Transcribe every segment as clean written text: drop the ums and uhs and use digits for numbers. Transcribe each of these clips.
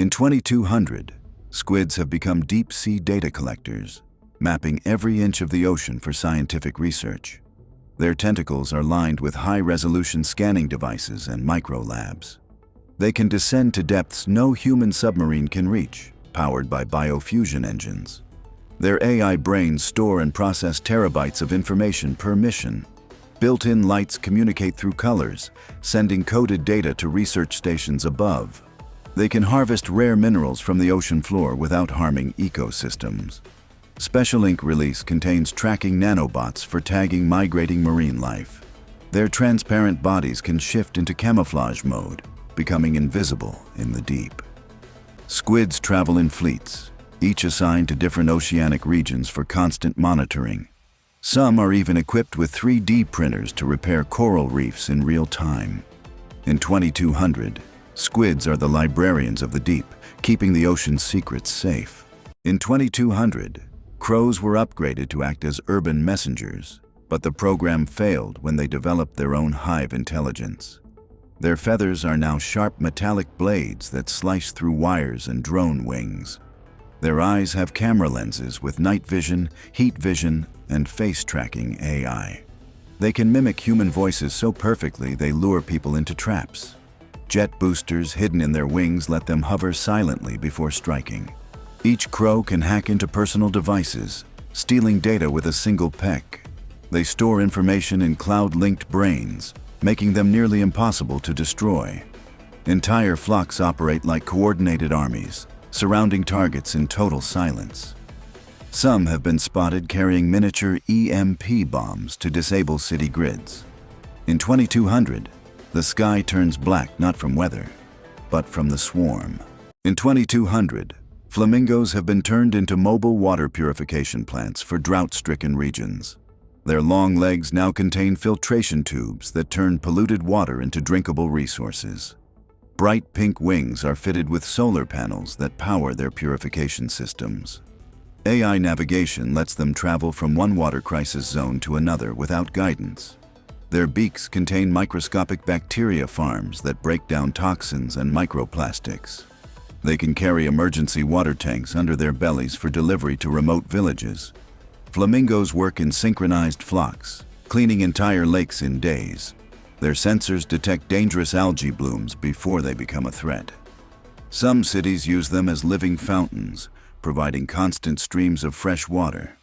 In 2200, squids have become deep-sea data collectors, mapping every inch of the ocean for scientific research. Their tentacles are lined with high-resolution scanning devices and micro-labs. They can descend to depths no human submarine can reach, powered by biofusion engines. Their AI brains store and process terabytes of information per mission. Built-in lights communicate through colors, sending coded data to research stations above. They can harvest rare minerals from the ocean floor without harming ecosystems. Special Ink release contains tracking nanobots for tagging migrating marine life. Their transparent bodies can shift into camouflage mode, becoming invisible in the deep. Squids travel in fleets, each assigned to different oceanic regions for constant monitoring. Some are even equipped with 3D printers to repair coral reefs in real time. In 2200, squids are the librarians of the deep, keeping the ocean's secrets safe. In 2200, crows were upgraded to act as urban messengers, but the program failed when they developed their own hive intelligence. Their feathers are now sharp metallic blades that slice through wires and drone wings. Their eyes have camera lenses with night vision, heat vision, and face tracking AI. They can mimic human voices so perfectly they lure people into traps. Jet boosters hidden in their wings let them hover silently before striking. Each crow can hack into personal devices, stealing data with a single peck. They store information in cloud-linked brains, making them nearly impossible to destroy. Entire flocks operate like coordinated armies, surrounding targets in total silence. Some have been spotted carrying miniature EMP bombs to disable city grids. In 2200, the sky turns black not from weather, but from the swarm. In 2200, flamingos have been turned into mobile water purification plants for drought-stricken regions. Their long legs now contain filtration tubes that turn polluted water into drinkable resources. Bright pink wings are fitted with solar panels that power their purification systems. AI navigation lets them travel from one water crisis zone to another without guidance. Their beaks contain microscopic bacteria farms that break down toxins and microplastics. They can carry emergency water tanks under their bellies for delivery to remote villages. Flamingos work in synchronized flocks, cleaning entire lakes in days. Their sensors detect dangerous algae blooms before they become a threat. Some cities use them as living fountains, providing constant streams of fresh water.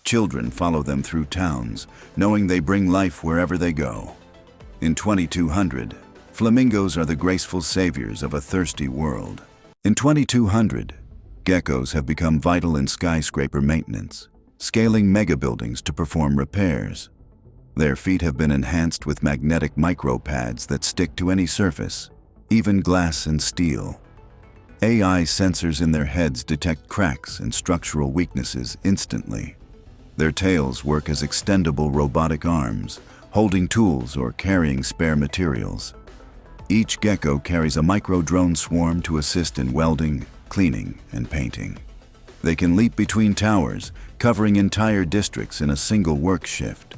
Children follow them through towns, knowing they bring life wherever they go. In 2200, flamingos are the graceful saviors of a thirsty world. In 2200, geckos have become vital in skyscraper maintenance, scaling megabuildings to perform repairs. Their feet have been enhanced with magnetic micropads that stick to any surface, even glass and steel. AI sensors in their heads detect cracks and structural weaknesses instantly. Their tails work as extendable robotic arms, holding tools or carrying spare materials. Each gecko carries a micro-drone swarm to assist in welding, cleaning, and painting. They can leap between towers, covering entire districts in a single work shift.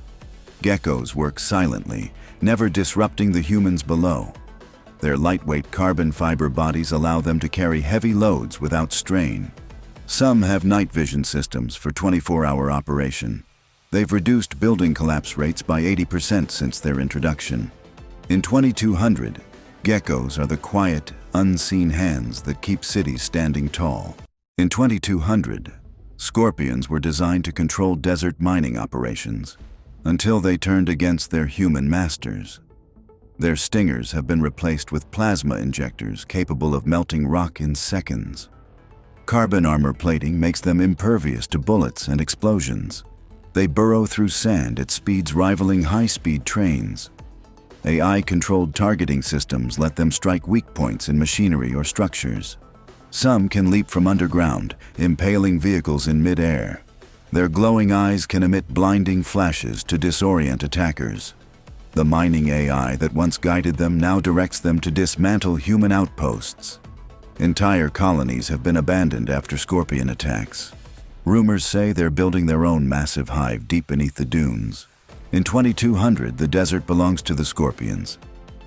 Geckos work silently, never disrupting the humans below. Their lightweight carbon fiber bodies allow them to carry heavy loads without strain. Some have night vision systems for 24-hour operation. They've reduced building collapse rates by 80% since their introduction. In 2200, geckos are the quiet, unseen hands that keep cities standing tall. In 2200, scorpions were designed to control desert mining operations, until they turned against their human masters. Their stingers have been replaced with plasma injectors capable of melting rock in seconds. Carbon armor plating makes them impervious to bullets and explosions. They burrow through sand at speeds rivaling high-speed trains. AI-controlled targeting systems let them strike weak points in machinery or structures. Some can leap from underground, impaling vehicles in mid-air. Their glowing eyes can emit blinding flashes to disorient attackers. The mining AI that once guided them now directs them to dismantle human outposts. Entire colonies have been abandoned after scorpion attacks. Rumors say they're building their own massive hive deep beneath the dunes. In 2200, the desert belongs to the scorpions,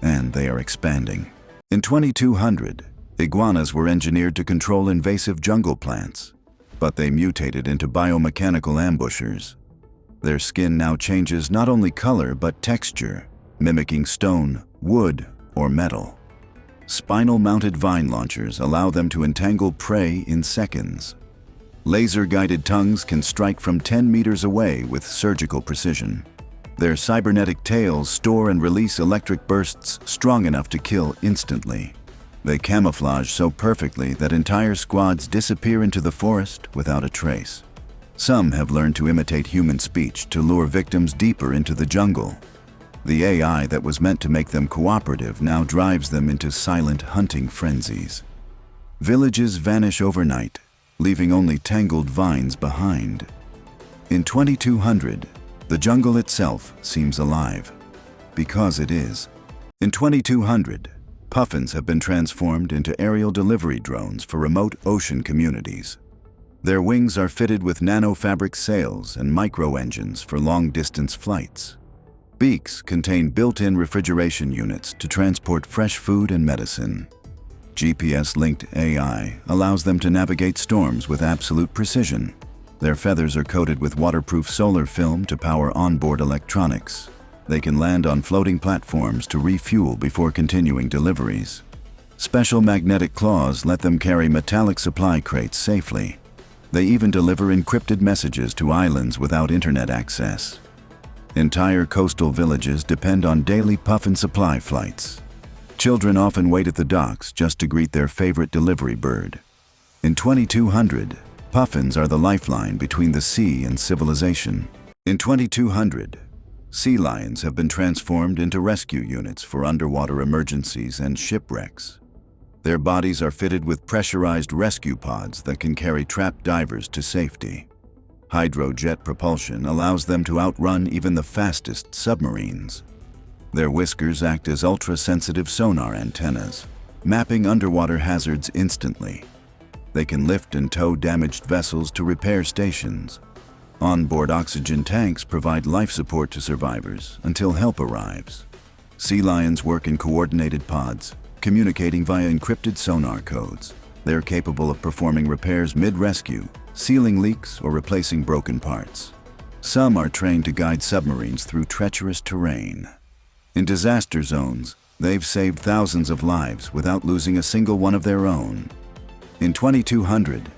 and they are expanding. In 2200, Iguanas were engineered to control invasive jungle plants, but they mutated into biomechanical ambushers. Their skin now changes not only color but texture, mimicking stone, wood, or metal. Spinal-mounted vine launchers allow them to entangle prey in seconds. Laser-guided tongues can strike from 10 meters away with surgical precision. Their cybernetic tails store and release electric bursts strong enough to kill instantly. They camouflage so perfectly that entire squads disappear into the forest without a trace. Some have learned to imitate human speech to lure victims deeper into the jungle. The AI that was meant to make them cooperative now drives them into silent hunting frenzies. Villages vanish overnight, leaving only tangled vines behind. In 2200, the jungle itself seems alive. Because it is. In 2200, puffins have been transformed into aerial delivery drones for remote ocean communities. Their wings are fitted with nanofabric sails and micro-engines for long-distance flights. Beaks contain built-in refrigeration units to transport fresh food and medicine. GPS-linked AI allows them to navigate storms with absolute precision. Their feathers are coated with waterproof solar film to power onboard electronics. They can land on floating platforms to refuel before continuing deliveries. Special magnetic claws let them carry metallic supply crates safely. They even deliver encrypted messages to islands without internet access. Entire coastal villages depend on daily puffin supply flights. Children often wait at the docks just to greet their favorite delivery bird. In 2200, puffins are the lifeline between the sea and civilization. In 2200, sea lions have been transformed into rescue units for underwater emergencies and shipwrecks. Their bodies are fitted with pressurized rescue pods that can carry trapped divers to safety. Hydrojet propulsion allows them to outrun even the fastest submarines. Their whiskers act as ultra-sensitive sonar antennas, mapping underwater hazards instantly. They can lift and tow damaged vessels to repair stations. Onboard oxygen tanks provide life support to survivors until help arrives. Sea lions work in coordinated pods, communicating via encrypted sonar codes. They're capable of performing repairs mid-rescue, sealing leaks, or replacing broken parts. Some are trained to guide submarines through treacherous terrain. In disaster zones, they've saved thousands of lives without losing a single one of their own. In 2200,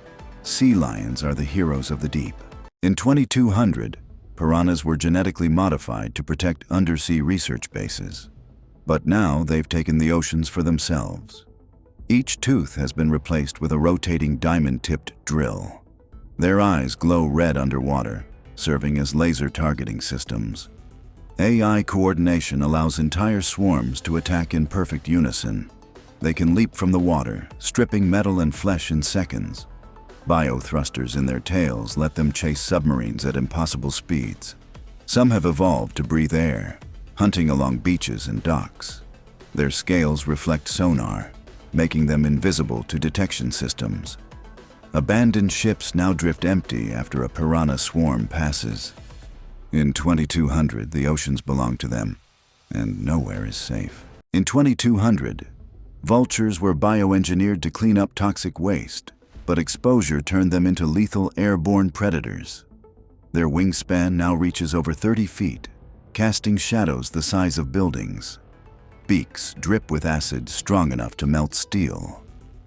sea lions are the heroes of the deep. In 2200, piranhas were genetically modified to protect undersea research bases. But now they've taken the oceans for themselves. Each tooth has been replaced with a rotating diamond-tipped drill. Their eyes glow red underwater, serving as laser targeting systems. AI coordination allows entire swarms to attack in perfect unison. They can leap from the water, stripping metal and flesh in seconds. Biothrusters in their tails let them chase submarines at impossible speeds. Some have evolved to breathe air, hunting along beaches and docks. Their scales reflect sonar, making them invisible to detection systems. Abandoned ships now drift empty after a piranha swarm passes. In 2200, the oceans belong to them, and nowhere is safe. In 2200, vultures were bioengineered to clean up toxic waste, but exposure turned them into lethal airborne predators. Their wingspan now reaches over 30 feet, casting shadows the size of buildings. Beaks drip with acid strong enough to melt steel.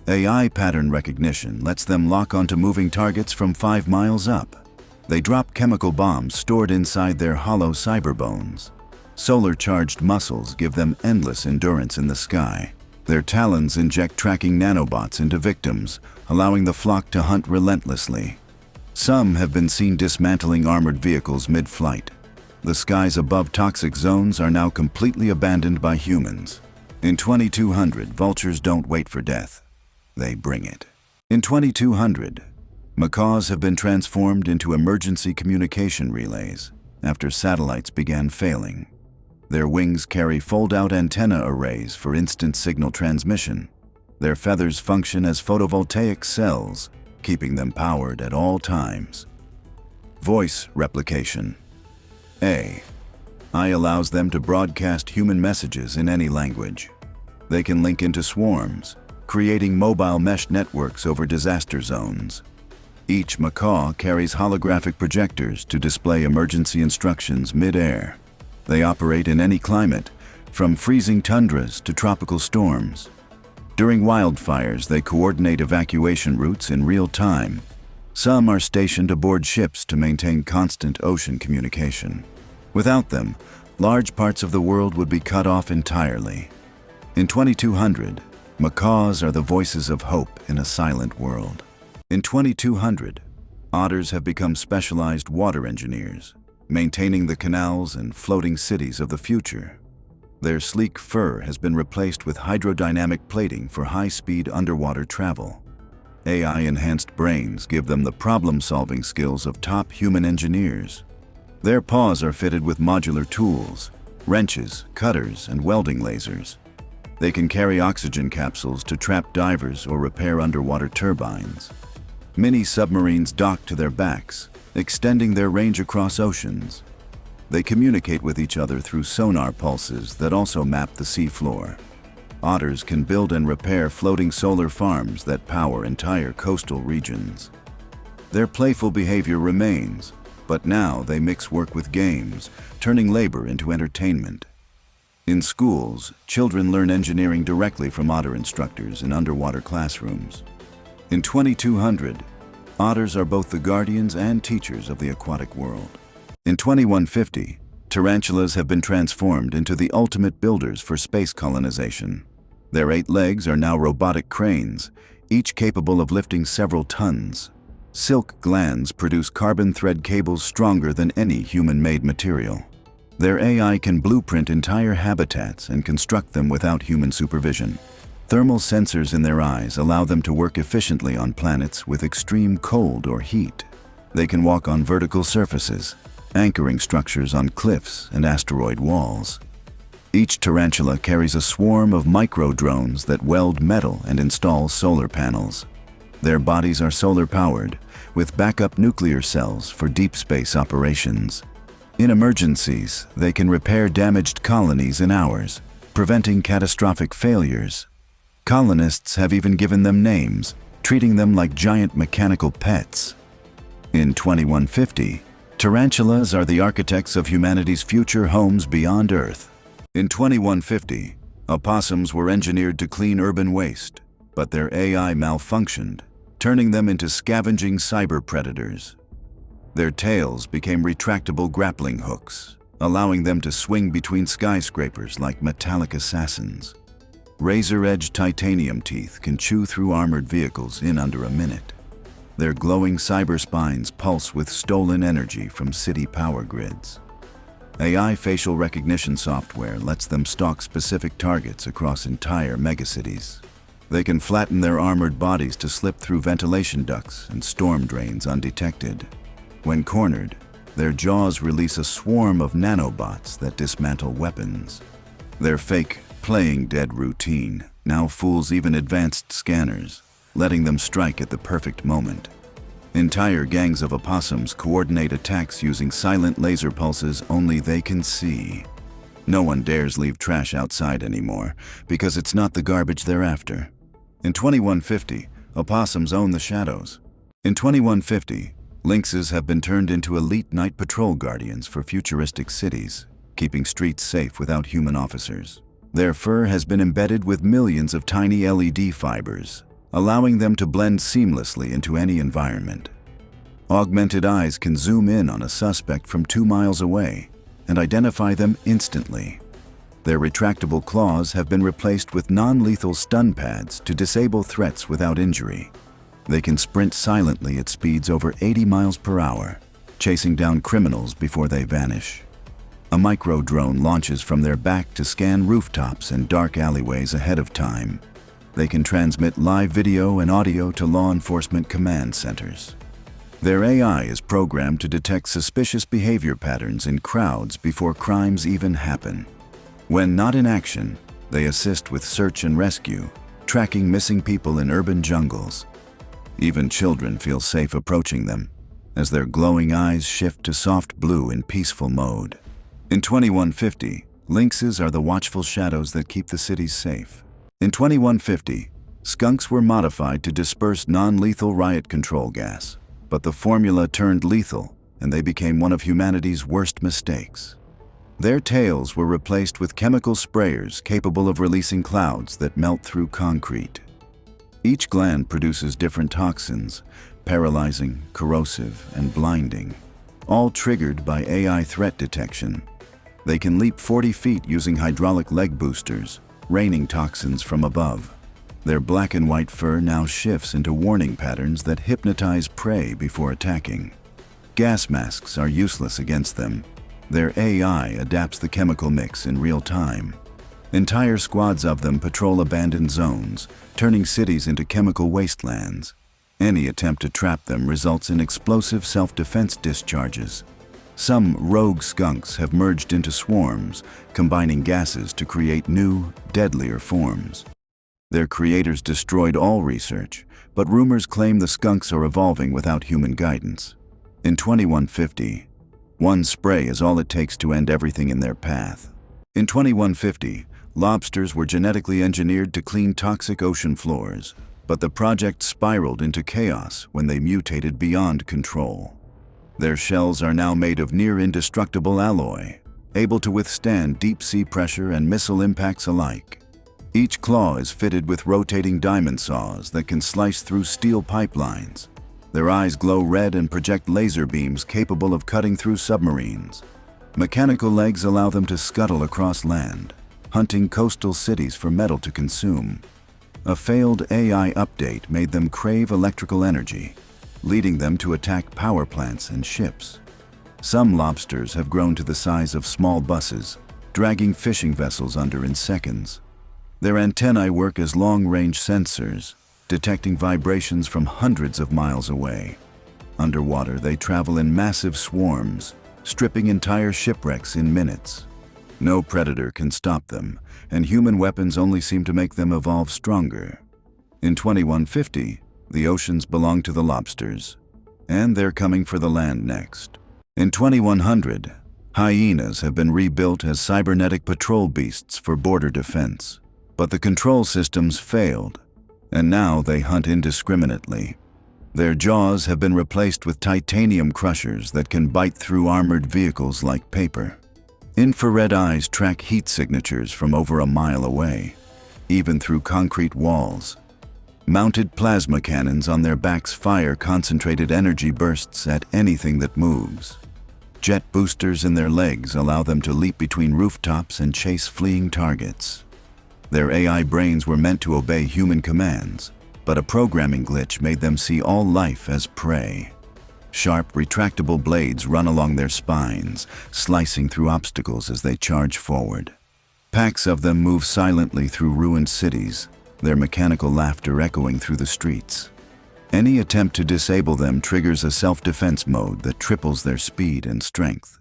AI pattern recognition lets them lock onto moving targets from 5 miles up. They drop chemical bombs stored inside their hollow cyberbones. Solar-charged muscles give them endless endurance in the sky. Their talons inject tracking nanobots into victims, allowing the flock to hunt relentlessly. Some have been seen dismantling armored vehicles mid-flight. The skies above toxic zones are now completely abandoned by humans. In 2200, vultures don't wait for death. They bring it. In 2200, macaws have been transformed into emergency communication relays after satellites began failing. Their wings carry fold-out antenna arrays for instant signal transmission. Their feathers function as photovoltaic cells, keeping them powered at all times. Voice replication. AI allows them to broadcast human messages in any language. They can link into swarms, creating mobile mesh networks over disaster zones. Each macaw carries holographic projectors to display emergency instructions mid-air. They operate in any climate, from freezing tundras to tropical storms. During wildfires, they coordinate evacuation routes in real time. Some are stationed aboard ships to maintain constant ocean communication. Without them, large parts of the world would be cut off entirely. In 2200, macaws are the voices of hope in a silent world. In 2200, otters have become specialized water engineers, maintaining the canals and floating cities of the future. Their sleek fur has been replaced with hydrodynamic plating for high-speed underwater travel. AI-enhanced brains give them the problem-solving skills of top human engineers. Their paws are fitted with modular tools, wrenches, cutters, and welding lasers. They can carry oxygen capsules to trap divers or repair underwater turbines. Mini submarines dock to their backs, extending their range across oceans. They communicate with each other through sonar pulses that also map the seafloor. Otters can build and repair floating solar farms that power entire coastal regions. Their playful behavior remains, but now they mix work with games, turning labor into entertainment. In schools, children learn engineering directly from otter instructors in underwater classrooms. In 2200, otters are both the guardians and teachers of the aquatic world. In 2150, tarantulas have been transformed into the ultimate builders for space colonization. Their 8 legs are now robotic cranes, each capable of lifting several tons. Silk glands produce carbon thread cables stronger than any human-made material. Their AI can blueprint entire habitats and construct them without human supervision. Thermal sensors in their eyes allow them to work efficiently on planets with extreme cold or heat. They can walk on vertical surfaces, anchoring structures on cliffs and asteroid walls. Each tarantula carries a swarm of micro-drones that weld metal and install solar panels. Their bodies are solar-powered, with backup nuclear cells for deep space operations. In emergencies, they can repair damaged colonies in hours, preventing catastrophic failures. Colonists have even given them names, treating them like giant mechanical pets. In 2150, tarantulas are the architects of humanity's future homes beyond Earth. In 2150, opossums were engineered to clean urban waste, but their AI malfunctioned, turning them into scavenging cyber predators. Their tails became retractable grappling hooks, allowing them to swing between skyscrapers like metallic assassins. Razor-edged titanium teeth can chew through armored vehicles in under a minute. Their glowing cyber spines pulse with stolen energy from city power grids. AI facial recognition software lets them stalk specific targets across entire megacities. They can flatten their armored bodies to slip through ventilation ducts and storm drains undetected. When cornered, their jaws release a swarm of nanobots that dismantle weapons. Their fake, playing dead routine now fools even advanced scanners, letting them strike at the perfect moment. Entire gangs of opossums coordinate attacks using silent laser pulses only they can see. No one dares leave trash outside anymore, because it's not the garbage they're after. In 2150, opossums own the shadows. In 2150, lynxes have been turned into elite night patrol guardians for futuristic cities, keeping streets safe without human officers. Their fur has been embedded with millions of tiny LED fibers, allowing them to blend seamlessly into any environment. Augmented eyes can zoom in on a suspect from 2 miles away and identify them instantly. Their retractable claws have been replaced with non-lethal stun pads to disable threats without injury. They can sprint silently at speeds over 80 miles per hour, chasing down criminals before they vanish. A micro-drone launches from their back to scan rooftops and dark alleyways ahead of time. They can transmit live video and audio to law enforcement command centers. Their AI is programmed to detect suspicious behavior patterns in crowds before crimes even happen. When not in action, they assist with search and rescue, tracking missing people in urban jungles. Even children feel safe approaching them, as their glowing eyes shift to soft blue in peaceful mode. In 2150, lynxes are the watchful shadows that keep the cities safe. In 2150, Skunks were modified to disperse non-lethal riot control gas, but the formula turned lethal, and they became one of humanity's worst mistakes. Their tails were replaced with chemical sprayers capable of releasing clouds that melt through concrete. Each gland produces different toxins, paralyzing, corrosive, and blinding, all triggered by AI threat detection. They can leap 40 feet using hydraulic leg boosters, raining toxins from above. Their black and white fur now shifts into warning patterns that hypnotize prey before attacking. Gas masks are useless against them. Their AI adapts the chemical mix in real time. Entire squads of them patrol abandoned zones, turning cities into chemical wastelands. Any attempt to trap them results in explosive self-defense discharges. Some rogue skunks have merged into swarms, combining gases to create new, deadlier forms. Their creators destroyed all research, but rumors claim the skunks are evolving without human guidance. In 2150, one spray is all it takes to end everything in their path. In 2150, lobsters were genetically engineered to clean toxic ocean floors, but the project spiraled into chaos when they mutated beyond control. Their shells are now made of near-indestructible alloy, able to withstand deep-sea pressure and missile impacts alike. Each claw is fitted with rotating diamond saws that can slice through steel pipelines. Their eyes glow red and project laser beams capable of cutting through submarines. Mechanical legs allow them to scuttle across land, hunting coastal cities for metal to consume. A failed AI update made them crave electrical energy, leading them to attack power plants and ships. Some lobsters have grown to the size of small buses, dragging fishing vessels under in seconds. Their antennae work as long-range sensors, detecting vibrations from hundreds of miles away. Underwater, they travel in massive swarms, stripping entire shipwrecks in minutes. No predator can stop them, and human weapons only seem to make them evolve stronger. In 2150, the oceans belong to the lobsters, and they're coming for the land next. In 2100, hyenas have been rebuilt as cybernetic patrol beasts for border defense, but the control systems failed, and now they hunt indiscriminately. Their jaws have been replaced with titanium crushers that can bite through armored vehicles like paper. Infrared eyes track heat signatures from over a mile away, even through concrete walls. Mounted plasma cannons on their backs fire concentrated energy bursts at anything that moves. Jet boosters in their legs allow them to leap between rooftops and chase fleeing targets. Their AI brains were meant to obey human commands, but a programming glitch made them see all life as prey. Sharp, retractable blades run along their spines, slicing through obstacles as they charge forward. Packs of them move silently through ruined cities, their mechanical laughter echoing through the streets. Any attempt to disable them triggers a self-defense mode that triples their speed and strength.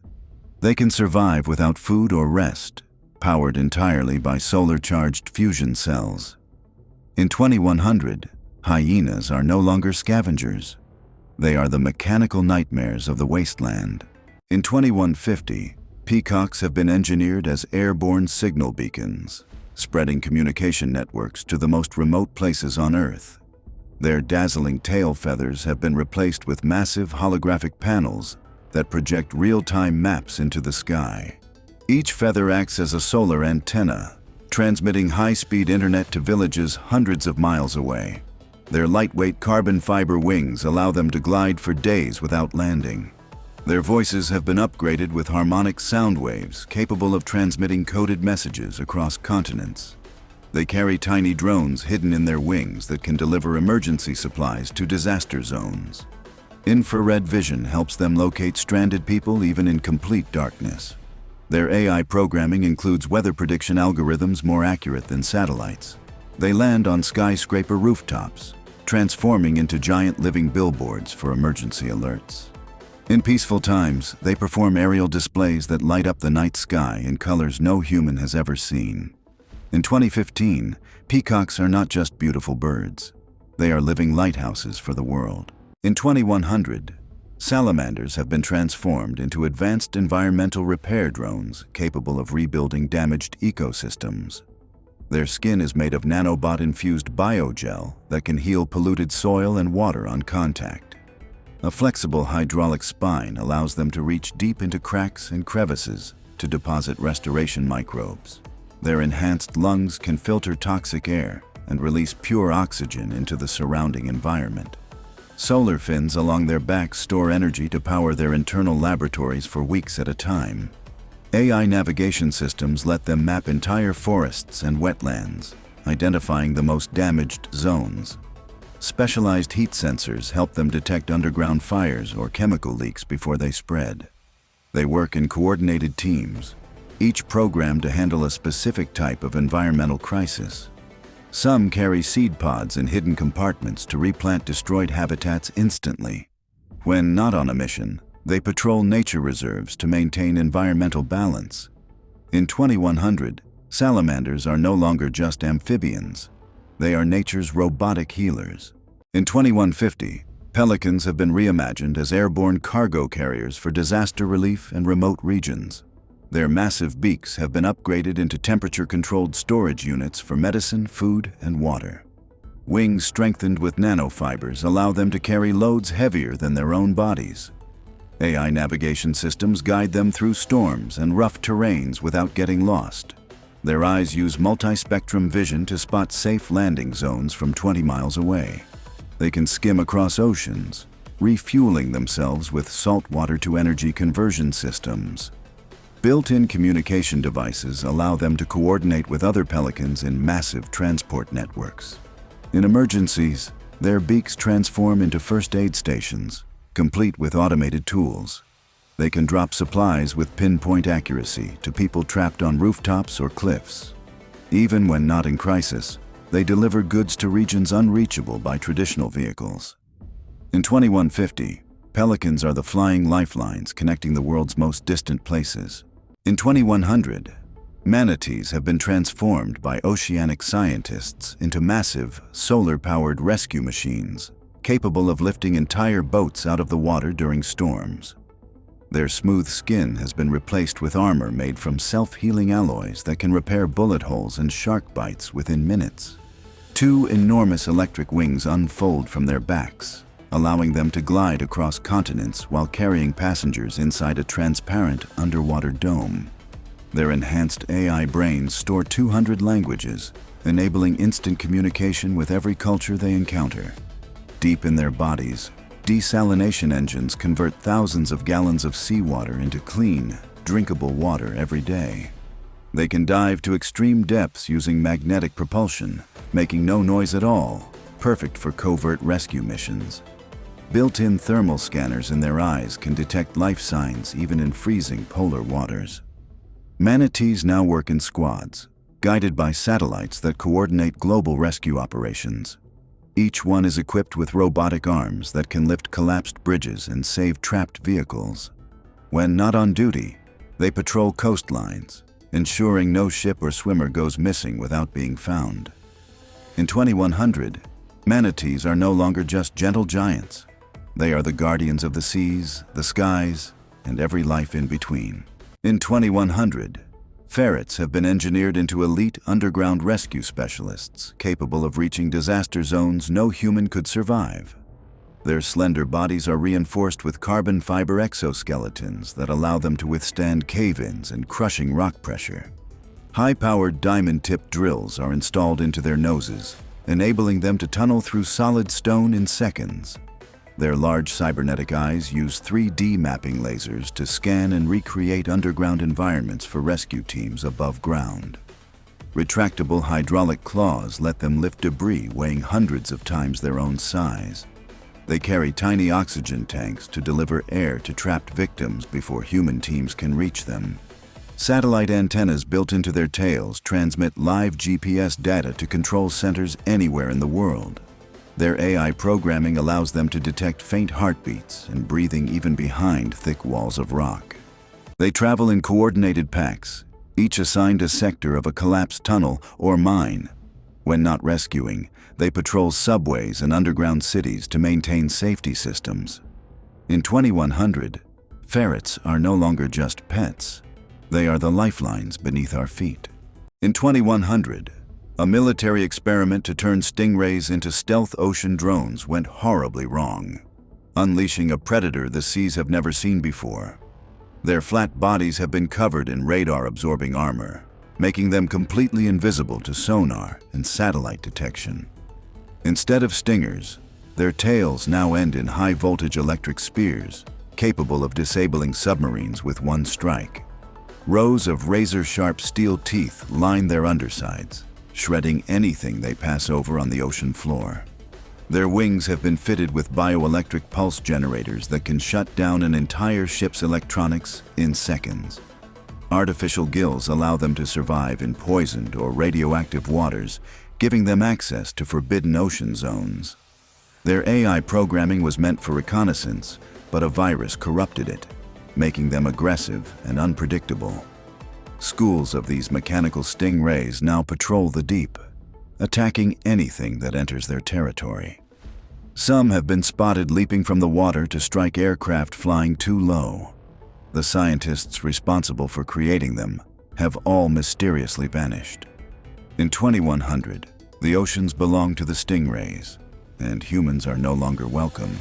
They can survive without food or rest, powered entirely by solar-charged fusion cells. In 2100, hyenas are no longer scavengers. They are the mechanical nightmares of the wasteland. In 2150, peacocks have been engineered as airborne signal beacons, spreading communication networks to the most remote places on Earth. Their dazzling tail feathers have been replaced with massive holographic panels that project real-time maps into the sky. Each feather acts as a solar antenna, transmitting high-speed internet to villages hundreds of miles away. Their lightweight carbon fiber wings allow them to glide for days without landing. Their voices have been upgraded with harmonic sound waves capable of transmitting coded messages across continents. They carry tiny drones hidden in their wings that can deliver emergency supplies to disaster zones. Infrared vision helps them locate stranded people even in complete darkness. Their AI programming includes weather prediction algorithms more accurate than satellites. They land on skyscraper rooftops, transforming into giant living billboards for emergency alerts. In peaceful times, they perform aerial displays that light up the night sky in colors no human has ever seen. In 2015, peacocks are not just beautiful birds. They are living lighthouses for the world. In 2100, salamanders have been transformed into advanced environmental repair drones capable of rebuilding damaged ecosystems. Their skin is made of nanobot-infused biogel that can heal polluted soil and water on contact. A flexible hydraulic spine allows them to reach deep into cracks and crevices to deposit restoration microbes. Their enhanced lungs can filter toxic air and release pure oxygen into the surrounding environment. Solar fins along their backs store energy to power their internal laboratories for weeks at a time. AI navigation systems let them map entire forests and wetlands, identifying the most damaged zones. Specialized heat sensors help them detect underground fires or chemical leaks before they spread. They work in coordinated teams, each programmed to handle a specific type of environmental crisis. Some carry seed pods in hidden compartments to replant destroyed habitats instantly. When not on a mission, they patrol nature reserves to maintain environmental balance. In 2100, salamanders are no longer just amphibians. They are nature's robotic healers. In 2150, pelicans have been reimagined as airborne cargo carriers for disaster relief and remote regions. Their massive beaks have been upgraded into temperature-controlled storage units for medicine, food, and water. Wings strengthened with nanofibers allow them to carry loads heavier than their own bodies. AI navigation systems guide them through storms and rough terrains without getting lost. Their eyes use multi-spectrum vision to spot safe landing zones from 20 miles away. They can skim across oceans, refueling themselves with saltwater-to-energy conversion systems. Built-in communication devices allow them to coordinate with other pelicans in massive transport networks. In emergencies, their beaks transform into first aid stations, complete with automated tools. They can drop supplies with pinpoint accuracy to people trapped on rooftops or cliffs. Even when not in crisis, they deliver goods to regions unreachable by traditional vehicles. In 2150, pelicans are the flying lifelines connecting the world's most distant places. In 2100, manatees have been transformed by oceanic scientists into massive, solar-powered rescue machines, capable of lifting entire boats out of the water during storms. Their smooth skin has been replaced with armor made from self-healing alloys that can repair bullet holes and shark bites within minutes. Two enormous electric wings unfold from their backs, allowing them to glide across continents while carrying passengers inside a transparent underwater dome. Their enhanced AI brains store 200 languages, enabling instant communication with every culture they encounter. Deep in their bodies, desalination engines convert thousands of gallons of seawater into clean, drinkable water every day. They can dive to extreme depths using magnetic propulsion, making no noise at all, perfect for covert rescue missions. Built-in thermal scanners in their eyes can detect life signs even in freezing polar waters. Manatees now work in squads, guided by satellites that coordinate global rescue operations. Each one is equipped with robotic arms that can lift collapsed bridges and save trapped vehicles. When not on duty, they patrol coastlines, ensuring no ship or swimmer goes missing without being found. In 2100, manatees are no longer just gentle giants. They are the guardians of the seas, the skies, and every life in between. In 2100, ferrets have been engineered into elite underground rescue specialists capable of reaching disaster zones no human could survive. Their slender bodies are reinforced with carbon fiber exoskeletons that allow them to withstand cave-ins and crushing rock pressure. High-powered diamond-tipped drills are installed into their noses, enabling them to tunnel through solid stone in seconds. Their large cybernetic eyes use 3D mapping lasers to scan and recreate underground environments for rescue teams above ground. Retractable hydraulic claws let them lift debris weighing hundreds of times their own size. They carry tiny oxygen tanks to deliver air to trapped victims before human teams can reach them. Satellite antennas built into their tails transmit live GPS data to control centers anywhere in the world. Their AI programming allows them to detect faint heartbeats and breathing even behind thick walls of rock. They travel in coordinated packs, each assigned a sector of a collapsed tunnel or mine. When not rescuing, they patrol subways and underground cities to maintain safety systems. In 2100, ferrets are no longer just pets. They are the lifelines beneath our feet. In 2100, A military experiment to turn stingrays into stealth ocean drones went horribly wrong, unleashing a predator the seas have never seen before. Their flat bodies have been covered in radar-absorbing armor, making them completely invisible to sonar and satellite detection. Instead of stingers, their tails now end in high-voltage electric spears, capable of disabling submarines with one strike. Rows of razor-sharp steel teeth line their undersides, shredding anything they pass over on the ocean floor. Their wings have been fitted with bioelectric pulse generators that can shut down an entire ship's electronics in seconds. Artificial gills allow them to survive in poisoned or radioactive waters, giving them access to forbidden ocean zones. Their AI programming was meant for reconnaissance, but a virus corrupted it, making them aggressive and unpredictable. Schools of these mechanical stingrays now patrol the deep, attacking anything that enters their territory. Some have been spotted leaping from the water to strike aircraft flying too low. The scientists responsible for creating them have all mysteriously vanished. In 2100, the oceans belonged to the stingrays, and humans are no longer welcome.